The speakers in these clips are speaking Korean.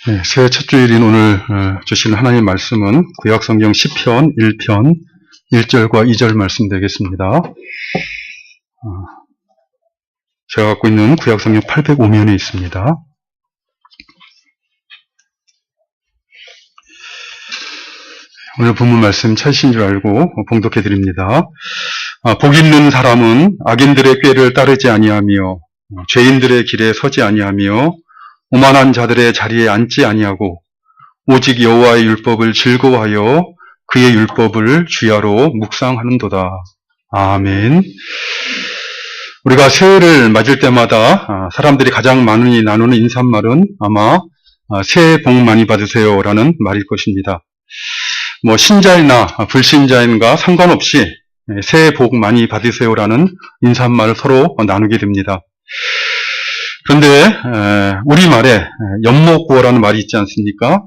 네, 새해 첫 주일인 오늘 주신 하나님의 말씀은 구약성경 시편 1편 1절과 2절 말씀 되겠습니다. 제가 갖고 있는 구약성경 805면에 있습니다. 오늘 본문 말씀 찾으신 줄 알고 봉독해 드립니다. 복 있는 사람은 악인들의 꾀를 따르지 아니하며 죄인들의 길에 서지 아니하며 오만한 자들의 자리에 앉지 아니하고 오직 여호와의 율법을 즐거워하여 그의 율법을 주야로 묵상하는도다. 아멘. 우리가 새해를 맞을 때마다 사람들이 가장 많이 나누는 인사말은 아마 새해 복 많이 받으세요라는 말일 것입니다. 신자이나 불신자인가 상관없이 새해 복 많이 받으세요라는 인사말을 서로 나누게 됩니다. 그런데 우리말에 연목구어라는 말이 있지 않습니까?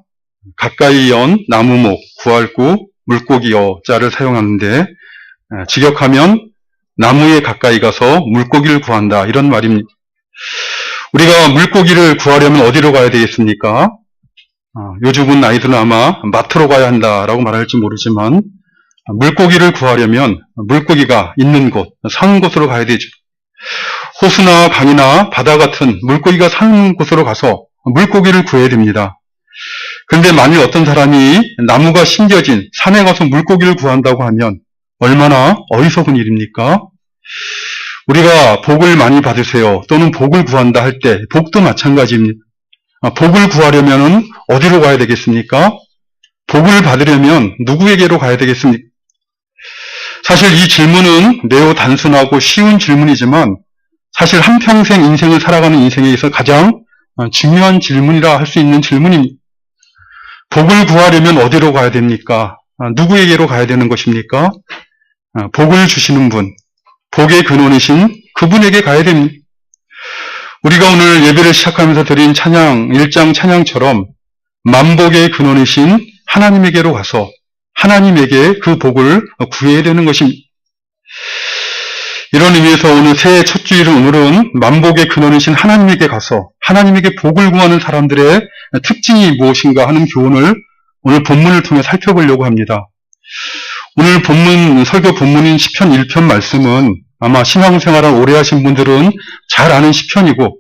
가까이 연 나무목, 구할구, 물고기 어자를 사용하는데 직역하면 나무에 가까이 가서 물고기를 구한다 이런 말입니다. 우리가 물고기를 구하려면 어디로 가야 되겠습니까? 요즘은 아이들은 아마 마트로 가야 한다라고 말할지 모르지만 물고기를 구하려면 물고기가 있는 곳, 사는 곳으로 가야 되죠. 호수나 강이나 바다 같은 물고기가 사는 곳으로 가서 물고기를 구해야 됩니다. 그런데 만일 어떤 사람이 나무가 심겨진 산에 가서 물고기를 구한다고 하면 얼마나 어리석은 일입니까? 우리가 복을 많이 받으세요 또는 복을 구한다 할 때 복도 마찬가지입니다. 복을 구하려면 어디로 가야 되겠습니까? 복을 받으려면 누구에게로 가야 되겠습니까? 사실 이 질문은 매우 단순하고 쉬운 질문이지만 사실 한평생 인생을 살아가는 인생에 있어서 가장 중요한 질문이라 할 수 있는 질문입니다. 복을 구하려면 어디로 가야 됩니까? 누구에게로 가야 되는 것입니까? 복을 주시는 분, 복의 근원이신 그분에게 가야 됩니다. 우리가 오늘 예배를 시작하면서 드린 찬양, 1장 찬양처럼 만복의 근원이신 하나님에게로 가서 하나님에게 그 복을 구해야 되는 것입니다. 이런 의미에서 오늘 새해 첫 주일은 오늘은 만복의 근원이신 하나님에게 가서 하나님에게 복을 구하는 사람들의 특징이 무엇인가 하는 교훈을 오늘 본문을 통해 살펴보려고 합니다. 오늘 설교 본문인 시편 1편 말씀은 아마 신앙생활을 오래 하신 분들은 잘 아는 시편이고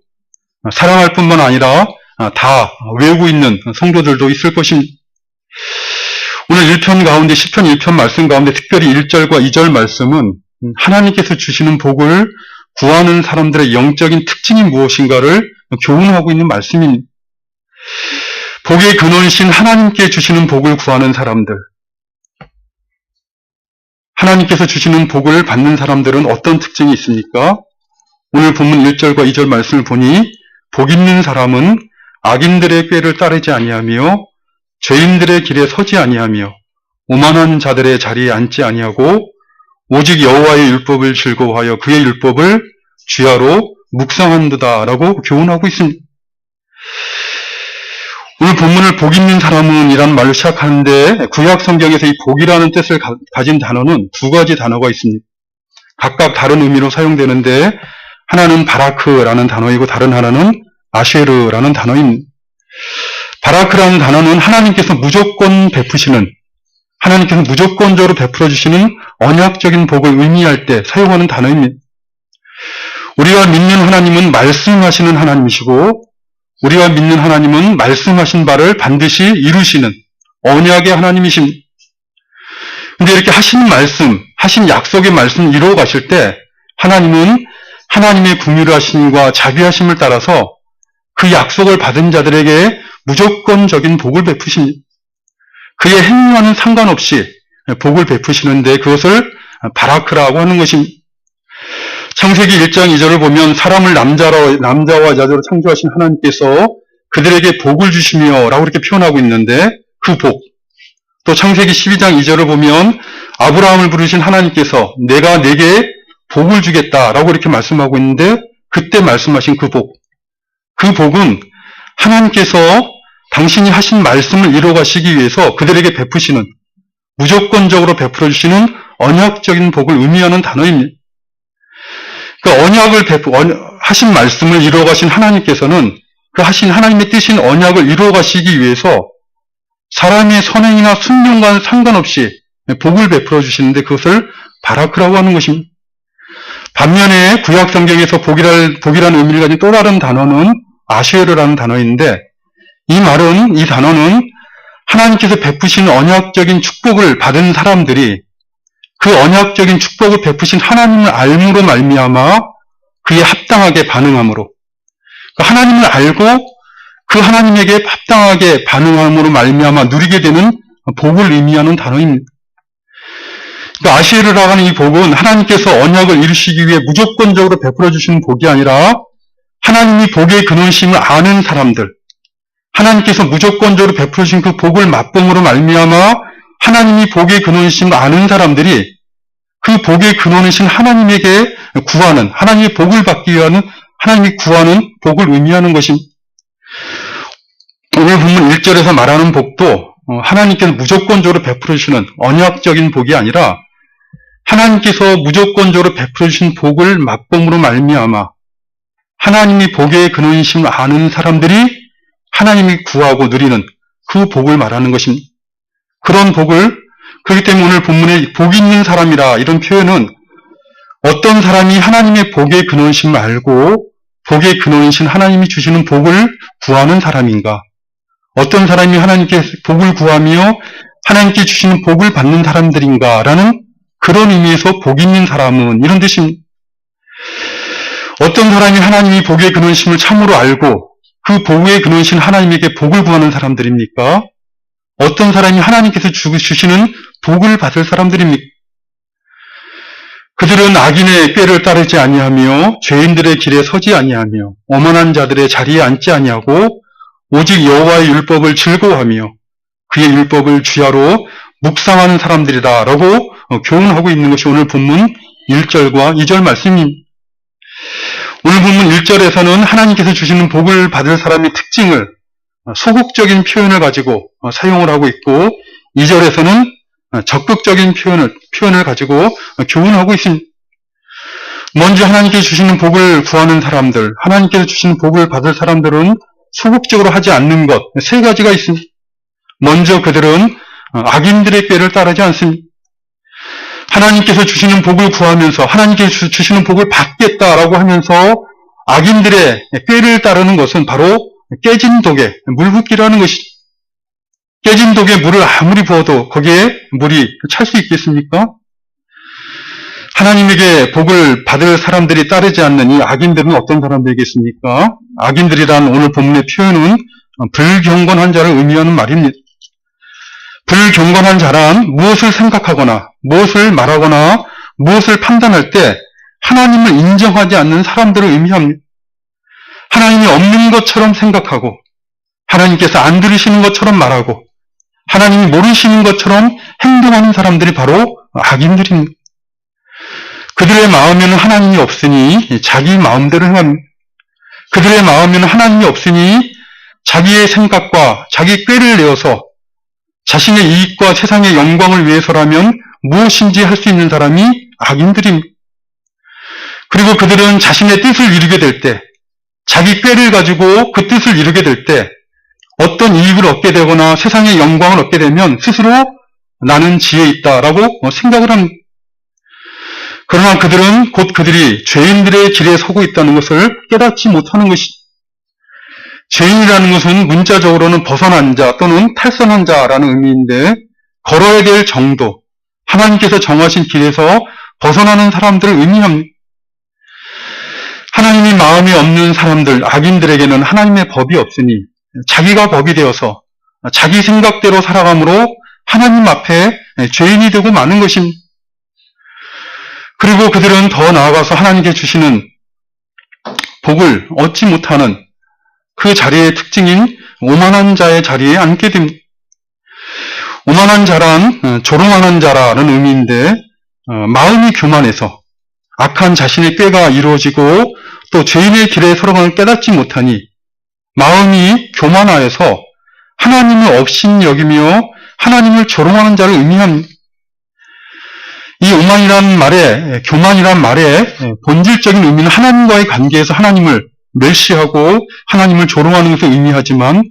사랑할 뿐만 아니라 다 외우고 있는 성도들도 있을 것입니다. 오늘 1편 가운데 시편 1편 말씀 가운데 특별히 1절과 2절 말씀은 하나님께서 주시는 복을 구하는 사람들의 영적인 특징이 무엇인가를 교훈하고 있는 말씀입니다. 복의 근원이신 하나님께 주시는 복을 구하는 사람들, 하나님께서 주시는 복을 받는 사람들은 어떤 특징이 있습니까? 오늘 본문 1절과 2절 말씀을 보니 복 있는 사람은 악인들의 꾀를 따르지 아니하며 죄인들의 길에 서지 아니하며 오만한 자들의 자리에 앉지 아니하고 오직 여호와의 율법을 즐거워하여 그의 율법을 주야로 묵상한도다라고 교훈하고 있습니다. 오늘 본문을 복 있는 사람은 이라는 말로 시작하는데 구약 성경에서 이 복이라는 뜻을 가진 단어는 두 가지 단어가 있습니다. 각각 다른 의미로 사용되는데 하나는 바라크라는 단어이고 다른 하나는 아쉐르라는 단어입니다. 바라크라는 단어는 하나님께서 무조건 베푸시는, 하나님께서 무조건적으로 베풀어 주시는 언약적인 복을 의미할 때 사용하는 단어입니다. 우리가 믿는 하나님은 말씀하시는 하나님이시고 우리가 믿는 하나님은 말씀하신 바를 반드시 이루시는 언약의 하나님이십니다. 그런데 이렇게 하신 말씀, 하신 약속의 말씀을 이루어 가실 때 하나님은 하나님의 긍휼하심과 자비하심을 따라서 그 약속을 받은 자들에게 무조건적인 복을 베푸십니다. 그의 행위와는 상관없이 복을 베푸시는데 그것을 바라크라고 하는 것입니다. 창세기 1장 2절을 보면 사람을 남자와 여자로 창조하신 하나님께서 그들에게 복을 주시며 라고 이렇게 표현하고 있는데 그 복, 또 창세기 12장 2절을 보면 아브라함을 부르신 하나님께서 내가 내게 복을 주겠다라고 이렇게 말씀하고 있는데 그때 말씀하신 그 복, 그 복은 하나님께서 당신이 하신 말씀을 이루어가시기 위해서 그들에게 베푸시는, 무조건적으로 베풀어 주시는 언약적인 복을 의미하는 단어입니다. 그 언약을 하신 말씀을 이루어가신 하나님께서는 그 하신 하나님의 뜻인 언약을 이루어 가시기 위해서 사람의 선행이나 순종과 상관없이 복을 베풀어 주시는데 그것을 바라크라고 하는 것입니다. 반면에 구약 성경에서 복이라는 의미를 가진 또 다른 단어는 아쉐르라는 단어인데 이 단어는 하나님께서 베푸신 언약적인 축복을 받은 사람들이 그 언약적인 축복을 베푸신 하나님을 알므로 말미암아 그에 합당하게 반응함으로 하나님을 알고 그 하나님에게 합당하게 반응함으로 말미암아 누리게 되는 복을 의미하는 단어입니다. 그러니까 아시르라고 하는 이 복은 하나님께서 언약을 이루시기 위해 무조건적으로 베풀어 주시는 복이 아니라 하나님이 복의 근원심을 아는 사람들, 하나님께서 무조건적으로 베풀어 주신 그 복을 맛봄으로 말미암아 하나님이 복의 근원심을 아는 사람들이 그 복의 근원이신 하나님에게 구하는, 하나님의 복을 받기 위한 하나님이 구하는 복을 의미하는 것입니다. 오늘 본문 1절에서 말하는 복도 하나님께서 무조건적으로 베풀어 주시는 언약적인 복이 아니라 하나님께서 무조건적으로 베풀어 주신 복을 맛봄으로 말미암아 하나님이 복의 근원이심을 아는 사람들이 하나님이 구하고 누리는 그 복을 말하는 것입니다. 그런 복을, 그렇기 때문에 오늘 본문에 복 있는 사람이라 이런 표현은 어떤 사람이 하나님의 복의 근원이심을 알고 복의 근원이신 하나님이 주시는 복을 구하는 사람인가, 어떤 사람이 하나님께 복을 구하며 하나님께 주시는 복을 받는 사람들인가라는 그런 의미에서 복 있는 사람은 이런 뜻입니다. 어떤 사람이 하나님이 복의 근원심을 참으로 알고 그 복의 근원이신 하나님에게 복을 구하는 사람들입니까? 어떤 사람이 하나님께서 주시는 복을 받을 사람들입니까? 그들은 악인의 꾀를 따르지 아니하며 죄인들의 길에 서지 아니하며 오만한 자들의 자리에 앉지 아니하고 오직 여호와의 율법을 즐거워하며 그의 율법을 주야로 묵상하는 사람들이다 라고 교훈하고 있는 것이 오늘 본문 1절과 2절 말씀입니다. 오늘 본문 1절에서는 하나님께서 주시는 복을 받을 사람의 특징을 소극적인 표현을 가지고 사용을 하고 있고 2절에서는 적극적인 표현을 가지고 교훈하고 있습니다. 먼저 하나님께서 주시는 복을 구하는 사람들, 하나님께서 주시는 복을 받을 사람들은 소극적으로 하지 않는 것, 세 가지가 있습니다. 먼저 그들은 악인들의 꾀를 따르지 않습니다. 하나님께서 주시는 복을 구하면서 하나님께서 주시는 복을 받겠다라고 하면서 악인들의 꾀를 따르는 것은 바로 깨진 독에 물 붓기라는 것이죠. 깨진 독에 물을 아무리 부어도 거기에 물이 찰 수 있겠습니까? 하나님에게 복을 받을 사람들이 따르지 않는 이 악인들은 어떤 사람들이겠습니까? 악인들이란 오늘 본문의 표현은 불경건한 자를 의미하는 말입니다. 불경건한 자란 무엇을 생각하거나 무엇을 말하거나 무엇을 판단할 때 하나님을 인정하지 않는 사람들을 의미합니다. 하나님이 없는 것처럼 생각하고 하나님께서 안 들으시는 것처럼 말하고 하나님이 모르시는 것처럼 행동하는 사람들이 바로 악인들입니다. 그들의 마음에는 하나님이 없으니 자기 마음대로 행합니다. 그들의 마음에는 하나님이 없으니 자기의 생각과 자기 꾀를 내어서 자신의 이익과 세상의 영광을 위해서라면 무엇인지 할 수 있는 사람이 악인들입니다. 그리고 그들은 자신의 뜻을 이루게 될 때, 자기 꾀를 가지고 그 뜻을 이루게 될 때 어떤 이익을 얻게 되거나 세상의 영광을 얻게 되면 스스로 나는 지혜 있다라고 생각을 합니다. 그러나 그들은 곧 그들이 죄인들의 길에 서고 있다는 것을 깨닫지 못하는 것이죠. 죄인이라는 것은 문자적으로는 벗어난 자 또는 탈선한 자라는 의미인데 걸어야 될 정도, 하나님께서 정하신 길에서 벗어나는 사람들을 의미합니다. 하나님이 마음에 없는 사람들, 악인들에게는 하나님의 법이 없으니 자기가 법이 되어서 자기 생각대로 살아감으로 하나님 앞에 죄인이 되고 마는 것입니다. 그리고 그들은 더 나아가서 하나님께 주시는 복을 얻지 못하는 그 자리의 특징인 오만한 자의 자리에 앉게 됩니다. 오만한 자란 조롱하는 자라는 의미인데 마음이 교만해서 악한 자신의 꾀가 이루어지고 또 죄인의 길에 서러감을 깨닫지 못하니 마음이 교만하여서 하나님을 없인 여기며 하나님을 조롱하는 자를 의미합니다. 이 오만이란 말에, 교만이란 말의 본질적인 의미는 하나님과의 관계에서 하나님을 멸시하고 하나님을 조롱하는 것을 의미하지만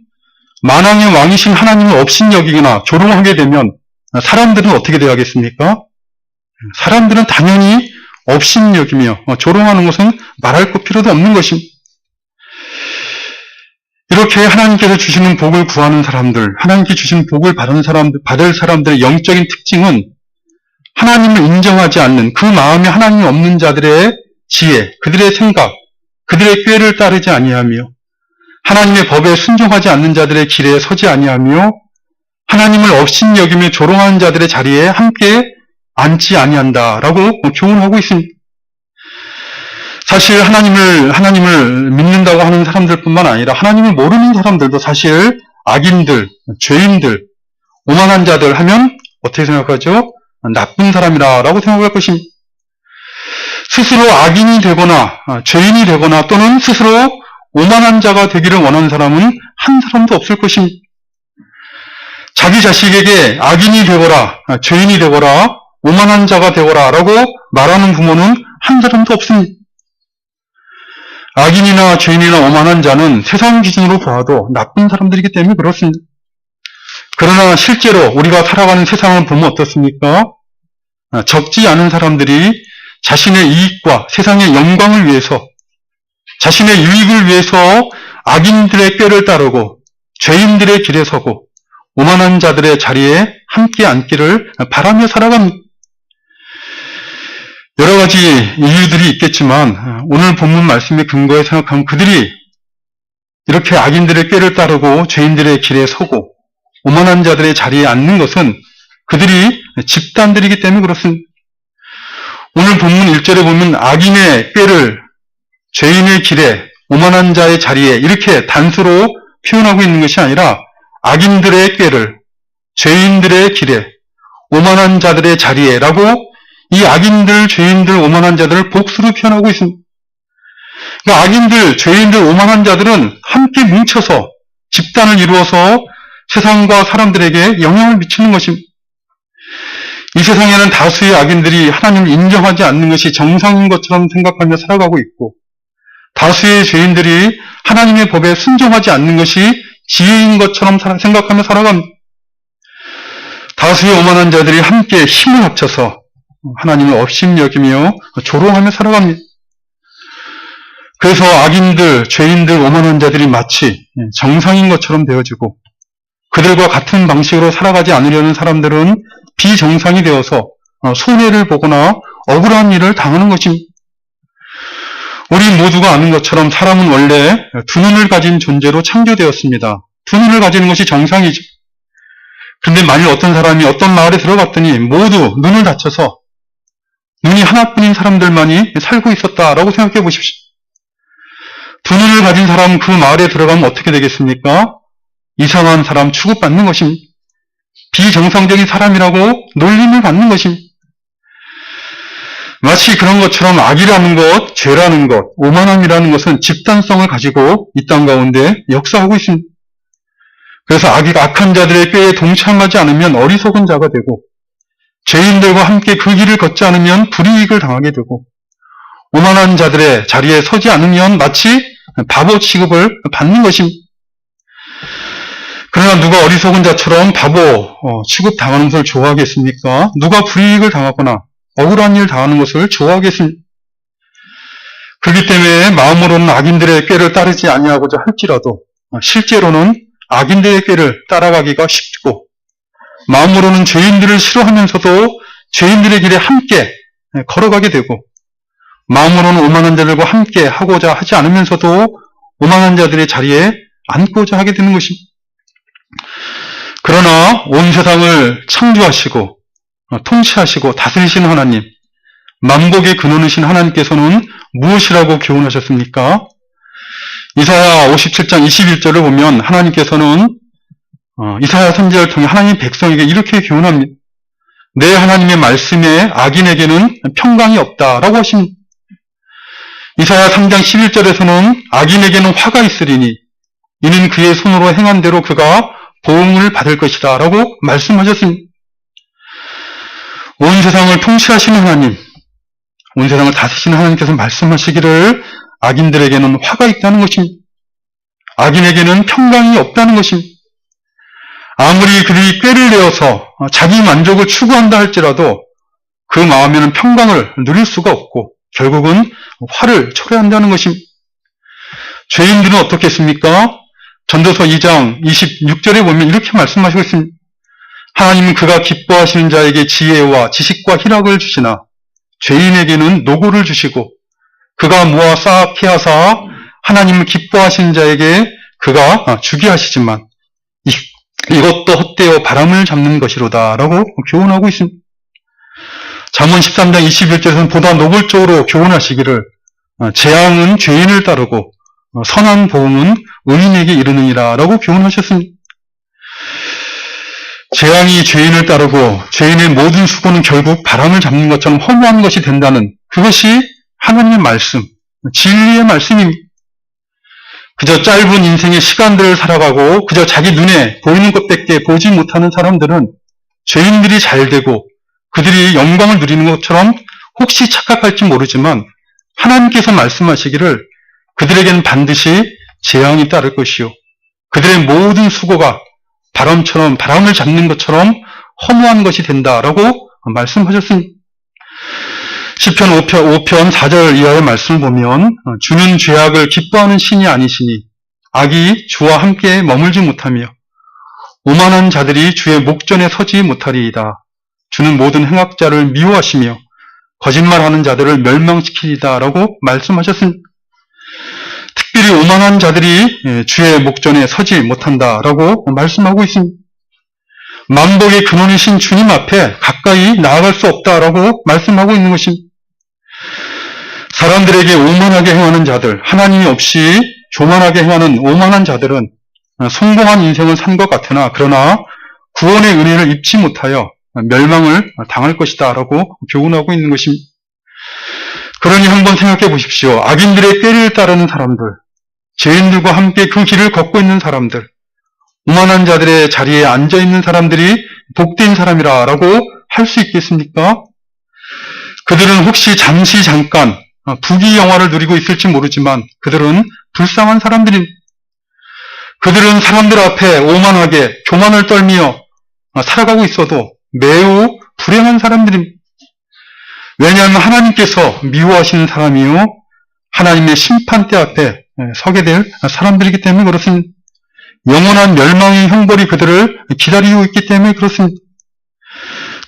만왕의 왕이신 하나님을 업신여기거나 조롱하게 되면 사람들은 어떻게 되어야겠습니까? 사람들은 당연히 업신여기며 조롱하는 것은 말할 것 필요도 없는 것입니다. 이렇게 하나님께서 주시는 복을 구하는 사람들, 하나님께 주신 복을 받을 사람들의 영적인 특징은 하나님을 인정하지 않는 그 마음에 하나님이 없는 자들의 지혜, 그들의 생각, 그들의 꾀를 따르지 아니하며 하나님의 법에 순종하지 않는 자들의 길에 서지 아니하며 하나님을 업신여기며 조롱하는 자들의 자리에 함께 앉지 아니한다라고 교훈하고 있습니다. 사실 하나님을 믿는다고 하는 사람들뿐만 아니라 하나님을 모르는 사람들도 사실 악인들, 죄인들, 오만한 자들 하면 어떻게 생각하죠? 나쁜 사람이라고 생각할 것입니다. 스스로 악인이 되거나 죄인이 되거나 또는 스스로 오만한 자가 되기를 원하는 사람은 한 사람도 없을 것입니다. 자기 자식에게 악인이 되거라, 죄인이 되거라, 오만한 자가 되거라 라고 말하는 부모는 한 사람도 없습니다. 악인이나 죄인이나 오만한 자는 세상 기준으로 보아도 나쁜 사람들이기 때문에 그렇습니다. 그러나 실제로 우리가 살아가는 세상을 보면 어떻습니까? 적지 않은 사람들이 자신의 이익과 세상의 영광을 위해서, 자신의 유익을 위해서 악인들의 꾀를 따르고 죄인들의 길에 서고 오만한 자들의 자리에 함께 앉기를 바라며 살아갑니다. 여러 가지 이유들이 있겠지만 오늘 본문 말씀의 근거에 생각하면 그들이 이렇게 악인들의 꾀를 따르고 죄인들의 길에 서고 오만한 자들의 자리에 앉는 것은 그들이 집단들이기 때문에 그렇습니다. 오늘 본문 1절에 보면 악인의 꾀를 죄인의 길에 오만한 자의 자리에 이렇게 단수로 표현하고 있는 것이 아니라 악인들의 꾀를 죄인들의 길에 오만한 자들의 자리에라고 이 악인들, 죄인들, 오만한 자들을 복수로 표현하고 있습니다. 그러니까 악인들, 죄인들, 오만한 자들은 함께 뭉쳐서 집단을 이루어서 세상과 사람들에게 영향을 미치는 것입니다. 이 세상에는 다수의 악인들이 하나님을 인정하지 않는 것이 정상인 것처럼 생각하며 살아가고 있고 다수의 죄인들이 하나님의 법에 순종하지 않는 것이 지혜인 것처럼 생각하며 살아갑니다. 다수의 오만한 자들이 함께 힘을 합쳐서 하나님을 업신여기며 조롱하며 살아갑니다. 그래서 악인들, 죄인들, 오만한 자들이 마치 정상인 것처럼 되어지고 그들과 같은 방식으로 살아가지 않으려는 사람들은 비정상이 되어서 손해를 보거나 억울한 일을 당하는 것입니다. 우리 모두가 아는 것처럼 사람은 원래 두 눈을 가진 존재로 창조되었습니다. 두 눈을 가지는 것이 정상이죠. 그런데 만일 어떤 사람이 어떤 마을에 들어갔더니 모두 눈을 다쳐서 눈이 하나뿐인 사람들만이 살고 있었다라고 생각해 보십시오. 두 눈을 가진 사람은 그 마을에 들어가면 어떻게 되겠습니까? 이상한 사람 취급받는 것입니다. 비정상적인 사람이라고 놀림을 받는 것입니다. 마치 그런 것처럼 악이라는 것, 죄라는 것, 오만함이라는 것은 집단성을 가지고 이 땅 가운데 역사하고 있습니다. 그래서 악한 자들의 꾀에 동참하지 않으면 어리석은 자가 되고 죄인들과 함께 그 길을 걷지 않으면 불이익을 당하게 되고 오만한 자들의 자리에 서지 않으면 마치 바보 취급을 받는 것입니다. 그러나 누가 어리석은 자처럼 바보 취급당하는 것을 좋아하겠습니까? 누가 불이익을 당하거나 억울한 일 당하는 것을 좋아하겠습니까? 그렇기 때문에 마음으로는 악인들의 꾀를 따르지 아니하고자 할지라도 실제로는 악인들의 꾀를 따라가기가 쉽고 마음으로는 죄인들을 싫어하면서도 죄인들의 길에 함께 걸어가게 되고 마음으로는 오만한 자들과 함께 하고자 하지 않으면서도 오만한 자들의 자리에 앉고자 하게 되는 것입니다. 그러나 온 세상을 창조하시고 통치하시고 다스리시는 하나님, 만복의 근원이신 하나님께서는 무엇이라고 교훈하셨습니까? 이사야 57장 21절을 보면 하나님께서는 이사야 선지자를 통해 하나님 백성에게 이렇게 교훈합니다. 내 하나님의 말씀에 악인에게는 평강이 없다라고 하십니다. 이사야 3장 11절에서는 악인에게는 화가 있으리니 이는 그의 손으로 행한 대로 그가 보응을 받을 것이다 라고 말씀하셨습니다. 온 세상을 통치하시는 하나님, 온 세상을 다스리시는 하나님께서 말씀하시기를 악인들에게는 화가 있다는 것입니다. 악인에게는 평강이 없다는 것입니다. 아무리 그들이 꾀를 내어서 자기 만족을 추구한다 할지라도 그 마음에는 평강을 누릴 수가 없고 결국은 화를 초래한다는 것입니다. 죄인들은 어떻겠습니까? 전도서 2장 26절에 보면 이렇게 말씀하시고 있습니다. 하나님은 그가 기뻐하시는 자에게 지혜와 지식과 희락을 주시나 죄인에게는 노고를 주시고 그가 모아 쌓게 하사 하나님을 기뻐하시는 자에게 그가 주게 하시지만 이것도 헛되어 바람을 잡는 것이로다 라고 교훈하고 있습니다. 잠언 13장 21절에서는 보다 노골적으로 교훈하시기를 재앙은 죄인을 따르고 선한 보응은 의인에게 이르느니라 라고 교훈하셨습니다. 재앙이 죄인을 따르고 죄인의 모든 수고는 결국 바람을 잡는 것처럼 허무한 것이 된다는 그것이 하나님의 말씀, 진리의 말씀입니다. 그저 짧은 인생의 시간들을 살아가고 그저 자기 눈에 보이는 것밖에 보지 못하는 사람들은 죄인들이 잘 되고 그들이 영광을 누리는 것처럼 혹시 착각할지 모르지만 하나님께서 말씀하시기를 그들에게는 반드시 재앙이 따를 것이요 그들의 모든 수고가 바람처럼 바람을 잡는 것처럼 허무한 것이 된다라고 말씀하셨습니다. 시편 5편 4절 이하의 말씀을 보면 주는 죄악을 기뻐하는 신이 아니시니 악이 주와 함께 머물지 못하며 오만한 자들이 주의 목전에 서지 못하리이다. 주는 모든 행악자를 미워하시며 거짓말하는 자들을 멸망시키리다 라고 말씀하셨습니다. 특별히 오만한 자들이 주의 목전에 서지 못한다라고 말씀하고 있습니다. 만복의 근원이신 주님 앞에 가까이 나아갈 수 없다라고 말씀하고 있는 것입니다. 사람들에게 오만하게 행하는 자들, 하나님이 없이 교만하게 행하는 오만한 자들은 성공한 인생을 산 것 같으나 그러나 구원의 은혜를 입지 못하여 멸망을 당할 것이다 라고 교훈하고 있는 것입니다. 그러니 한번 생각해 보십시오. 악인들의 꾀를 따르는 사람들, 죄인들과 함께 그 길을 걷고 있는 사람들, 오만한 자들의 자리에 앉아있는 사람들이 복된 사람이라 라고 할 수 있겠습니까? 그들은 혹시 잠시 잠깐 부귀 영화를 누리고 있을지 모르지만 그들은 불쌍한 사람들입니다. 그들은 사람들 앞에 오만하게 교만을 떨며 살아가고 있어도 매우 불행한 사람들입니다. 왜냐하면 하나님께서 미워하시는 사람이요 하나님의 심판대 앞에 서게 될 사람들이기 때문에 그렇습니다. 영원한 멸망의 형벌이 그들을 기다리고 있기 때문에 그렇습니다.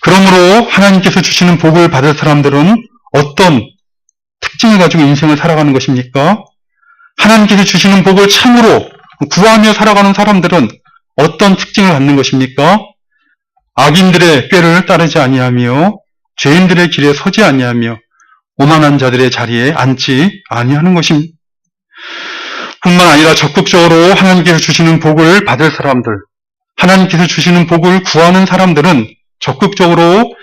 그러므로 하나님께서 주시는 복을 받을 사람들은 어떤 특징을 가지고 인생을 살아가는 것입니까? 하나님께서 주시는 복을 참으로 구하며 살아가는 사람들은 어떤 특징을 갖는 것입니까? 악인들의 꾀를 따르지 아니하며 죄인들의 길에 서지 아니하며 오만한 자들의 자리에 앉지 아니하는 것입니다. 뿐만 아니라 적극적으로 하나님께서 주시는 복을 받을 사람들, 하나님께서 주시는 복을 구하는 사람들은 적극적으로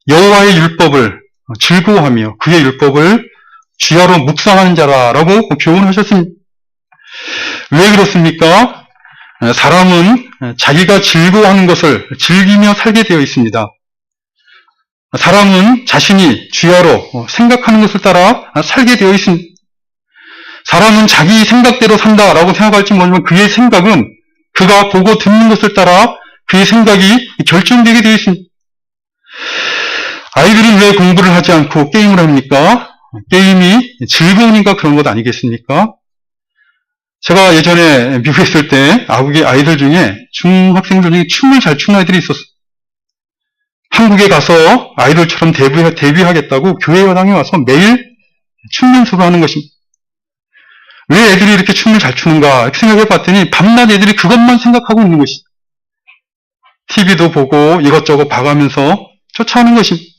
여호와의 율법을 즐거워하며 그의 율법을 주야로 묵상하는 자라라고 교훈하셨습니다. 왜 그렇습니까? 사람은 자기가 즐거워하는 것을 즐기며 살게 되어 있습니다. 사람은 자신이 주야로 생각하는 것을 따라 살게 되어 있습니다. 사람은 자기 생각대로 산다라고 생각할지 모르지만 그의 생각은 그가 보고 듣는 것을 따라 그의 생각이 결정되게 되어 있습니다. 아이들은 왜 공부를 하지 않고 게임을 합니까? 게임이 즐거우니까 그런 것 아니겠습니까? 제가 예전에 미국에 있을 때 아국의 아이들 중에 중학생들 중에 춤을 잘 추는 아이들이 있었어요. 한국에 가서 아이돌처럼 데뷔하겠다고 교회 여당에 와서 매일 춤 연습을 하는 것입니다. 왜 애들이 이렇게 춤을 잘 추는가 이렇게 생각해 봤더니 밤낮 애들이 그것만 생각하고 있는 것이죠. TV도 보고 이것저것 봐가면서 쫓아오는 것입니다.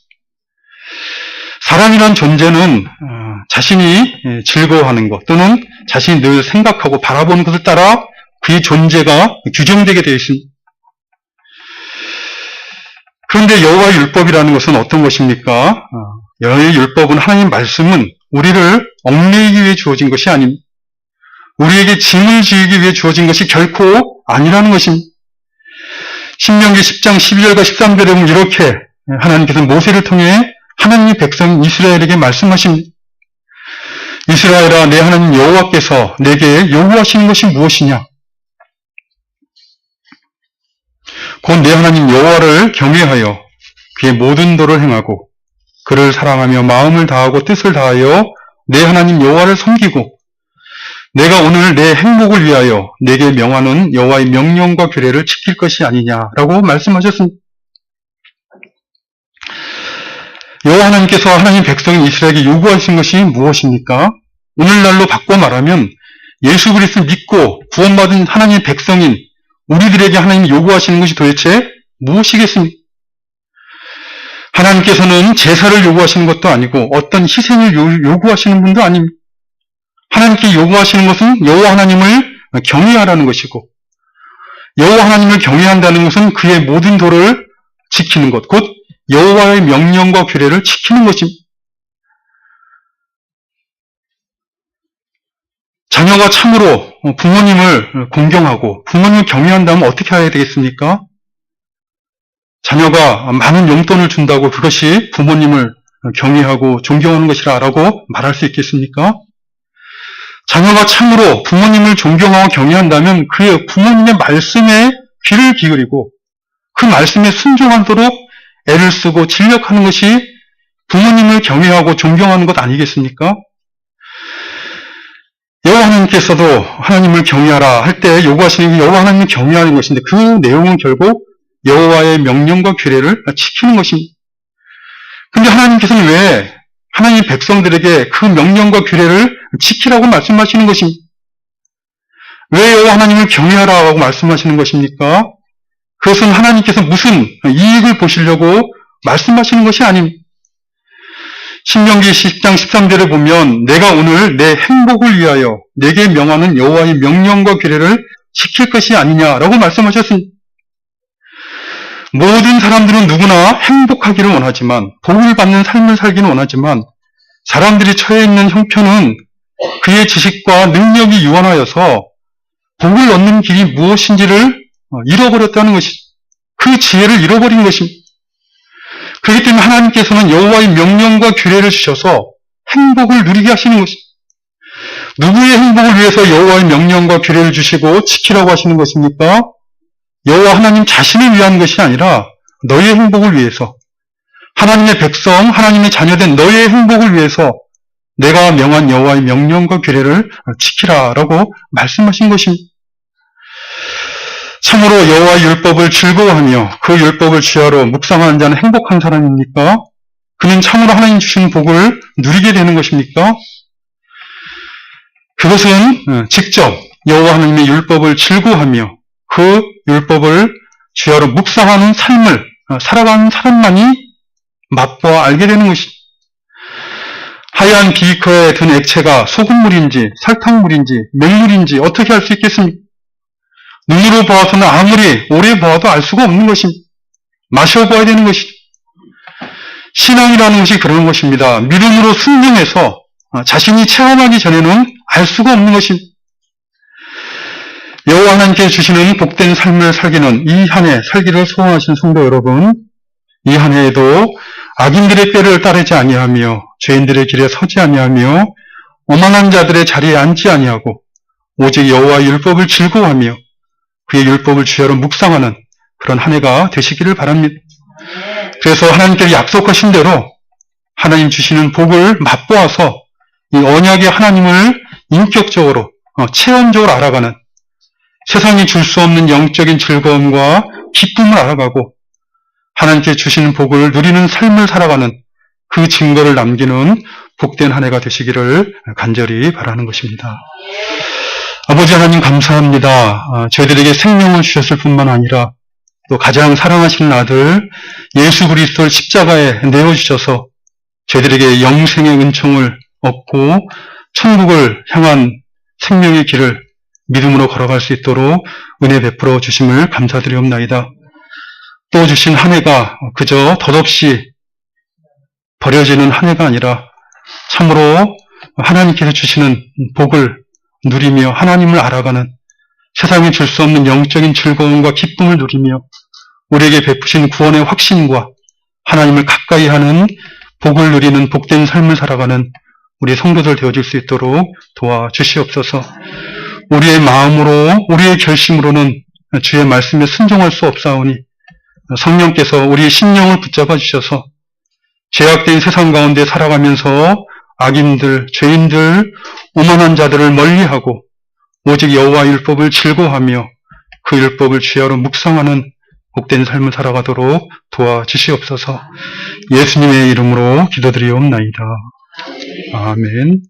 사람이란 존재는 자신이 즐거워하는 것 또는 자신이 늘 생각하고 바라보는 것을 따라 그의 존재가 규정되게 되어 있습니다. 그런데 여호와의 율법이라는 것은 어떤 것입니까? 여호와의 율법은 하나님의 말씀은 우리를 얽매이기 위해 주어진 것이 아닙니다. 우리에게 짐을 지우기 위해 주어진 것이 결코 아니라는 것입니다. 신명기 10장 12절과 13절에 보면 이렇게 하나님께서 모세를 통해 하나님의 백성 이스라엘에게 말씀하십니다. 이스라엘아, 내 하나님 여호와께서 내게 요구하시는 것이 무엇이냐? 곧 내 하나님 여호와를 경외하여 그의 모든 도를 행하고 그를 사랑하며 마음을 다하고 뜻을 다하여 내 하나님 여호와를 섬기고 내가 오늘 내 행복을 위하여 내게 명하는 여호와의 명령과 규례를 지킬 것이 아니냐라고 말씀하셨습니다. 여호와 하나님께서 하나님 백성인 이스라엘에게 요구하신 것이 무엇입니까? 오늘날로 바꿔 말하면 예수 그리스도를 믿고 구원받은 하나님의 백성인 우리들에게 하나님이 요구하시는 것이 도대체 무엇이겠습니까? 하나님께서는 제사를 요구하시는 것도 아니고 어떤 희생을 요구하시는 분도 아닙니다. 하나님께 요구하시는 것은 여호와 하나님을 경외하라는 것이고 여호와 하나님을 경외한다는 것은 그의 모든 도를 지키는 것, 곧 여호와의 명령과 규례를 지키는 것입니다. 자녀가 참으로 부모님을 공경하고 부모님을 경외한다면 어떻게 해야 되겠습니까? 자녀가 많은 용돈을 준다고 그것이 부모님을 경외하고 존경하는 것이라고 말할 수 있겠습니까? 자녀가 참으로 부모님을 존경하고 경외한다면 그 부모님의 말씀에 귀를 기울이고 그 말씀에 순종하도록 애를 쓰고 진력하는 것이 부모님을 경외하고 존경하는 것 아니겠습니까? 여호와 하나님께서도 하나님을 경외하라 할 때 요구하시는 게 여호와 하나님을 경외하는 것인데 그 내용은 결국 여호와의 명령과 규례를 지키는 것입니다. 그런데 하나님께서는 왜 하나님의 백성들에게 그 명령과 규례를 지키라고 말씀하시는 것입니까? 왜 여호와 하나님을 경외하라고 말씀하시는 것입니까? 그것은 하나님께서 무슨 이익을 보시려고 말씀하시는 것이 아닙니다. 신명기 10장 13절에 보면 내가 오늘 내 행복을 위하여 내게 명하는 여호와의 명령과 규례를 지킬 것이 아니냐라고 말씀하셨습니다. 모든 사람들은 누구나 행복하기를 원하지만 복을 받는 삶을 살기는 원하지만 사람들이 처해 있는 형편은 그의 지식과 능력이 유한하여서 복을 얻는 길이 무엇인지를 잃어버렸다는 것이 그 지혜를 잃어버린 것입니다. 그렇기 때문에 하나님께서는 여호와의 명령과 규례를 주셔서 행복을 누리게 하시는 것입니다. 누구의 행복을 위해서 여호와의 명령과 규례를 주시고 지키라고 하시는 것입니까? 여호와 하나님 자신을 위한 것이 아니라 너의 행복을 위해서 하나님의 백성, 하나님의 자녀된 너의 행복을 위해서 내가 명한 여호와의 명령과 규례를 지키라라고 말씀하신 것입니다. 참으로 여호와의 율법을 즐거워하며 그 율법을 주야로 묵상하는 자는 행복한 사람입니까? 그는 참으로 하나님 주신 복을 누리게 되는 것입니까? 그것은 직접 여호와 하나님의 율법을 즐거워하며 그 율법을 주야로 묵상하는 삶을 살아가는 사람만이 맛보아 알게 되는 것입니다. 하얀 비커에 든 액체가 소금물인지 설탕물인지 맹물인지 어떻게 알 수 있겠습니까? 눈으로 보아서는 아무리 오래 보아도 알 수가 없는 것입니다. 마셔보아야 되는 것이죠. 신앙이라는 것이 그런 것입니다. 믿음으로 순종해서 자신이 체험하기 전에는 알 수가 없는 것입니다. 여호와 하나님께서 주시는 복된 삶을 살기는 이 한 해 살기를 소원하신 성도 여러분, 이 한 해에도 악인들의 꾀를 따르지 아니하며 죄인들의 길에 서지 아니하며 오만한 자들의 자리에 앉지 아니하고 오직 여호와의 율법을 즐거워하며 그의 율법을 주야로 묵상하는 그런 한 해가 되시기를 바랍니다. 그래서 하나님께서 약속하신 대로 하나님 주시는 복을 맛보아서 이 언약의 하나님을 인격적으로 체험적으로 알아가는 세상이 줄 수 없는 영적인 즐거움과 기쁨을 알아가고 하나님께 주시는 복을 누리는 삶을 살아가는 그 증거를 남기는 복된 한 해가 되시기를 간절히 바라는 것입니다. 아버지 하나님 감사합니다. 저희들에게 생명을 주셨을 뿐만 아니라 또 가장 사랑하시는 아들 예수 그리스도를 십자가에 내어주셔서 저희들에게 영생의 은총을 얻고 천국을 향한 생명의 길을 믿음으로 걸어갈 수 있도록 은혜 베풀어 주심을 감사드리옵나이다. 또 주신 한 해가 그저 덧없이 버려지는 한 해가 아니라 참으로 하나님께서 주시는 복을 누리며 하나님을 알아가는 세상에 줄 수 없는 영적인 즐거움과 기쁨을 누리며 우리에게 베푸신 구원의 확신과 하나님을 가까이 하는 복을 누리는 복된 삶을 살아가는 우리 성도들 되어질 수 있도록 도와주시옵소서. 우리의 마음으로, 우리의 결심으로는 주의 말씀에 순종할 수 없사오니 성령께서 우리의 심령을 붙잡아 주셔서 죄악된 세상 가운데 살아가면서 악인들, 죄인들, 오만한 자들을 멀리하고 오직 여호와 율법을 즐거워하며 그 율법을 주야로 묵상하는 복된 삶을 살아가도록 도와주시옵소서. 예수님의 이름으로 기도드리옵나이다. 아멘.